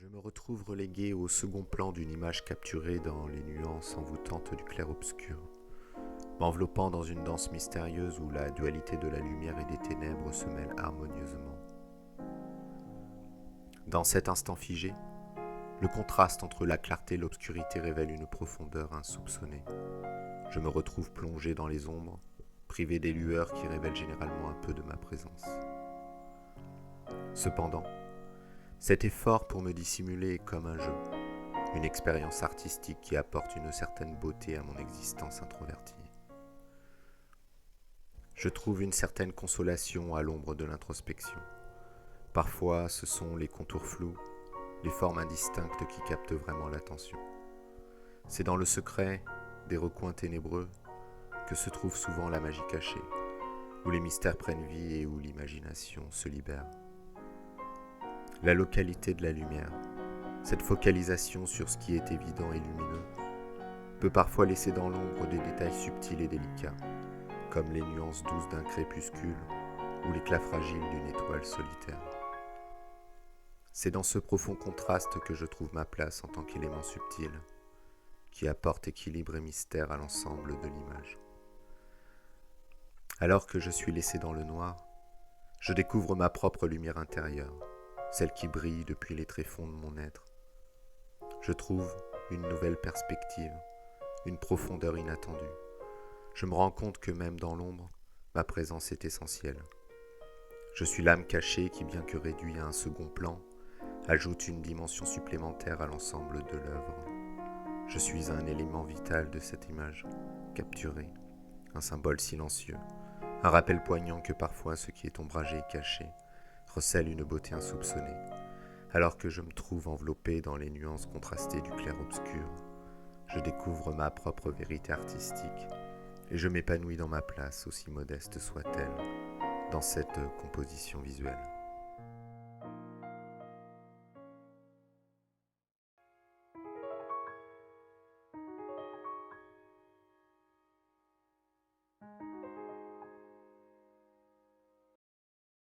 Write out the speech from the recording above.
Je me retrouve relégué au second plan d'une image capturée dans les nuances envoûtantes du clair-obscur, m'enveloppant dans une danse mystérieuse où la dualité de la lumière et des ténèbres se mêlent harmonieusement. Dans cet instant figé, le contraste entre la clarté et l'obscurité révèle une profondeur insoupçonnée. Je me retrouve plongé dans les ombres, privé des lueurs qui révèlent généralement un peu de ma présence. Cependant, cet effort pour me dissimuler est comme un jeu, une expérience artistique qui apporte une certaine beauté à mon existence introvertie. Je trouve une certaine consolation à l'ombre de l'introspection. Parfois, ce sont les contours flous, les formes indistinctes qui captent vraiment l'attention. C'est dans le secret des recoins ténébreux que se trouve souvent la magie cachée, où les mystères prennent vie et où l'imagination se libère. La localité de la lumière, cette focalisation sur ce qui est évident et lumineux, peut parfois laisser dans l'ombre des détails subtils et délicats, comme les nuances douces d'un crépuscule ou l'éclat fragile d'une étoile solitaire. C'est dans ce profond contraste que je trouve ma place en tant qu'élément subtil, qui apporte équilibre et mystère à l'ensemble de l'image. Alors que je suis laissé dans le noir, je découvre ma propre lumière intérieure, celle qui brille depuis les tréfonds de mon être. Je trouve une nouvelle perspective, une profondeur inattendue. Je me rends compte que même dans l'ombre, ma présence est essentielle. Je suis l'âme cachée qui, bien que réduite à un second plan, ajoute une dimension supplémentaire à l'ensemble de l'œuvre. Je suis un élément vital de cette image, capturé, un symbole silencieux, un rappel poignant que parfois ce qui est ombragé et caché recèle une beauté insoupçonnée. Alors que je me trouve enveloppé dans les nuances contrastées du clair-obscur, je découvre ma propre vérité artistique et je m'épanouis dans ma place, aussi modeste soit-elle, dans cette composition visuelle.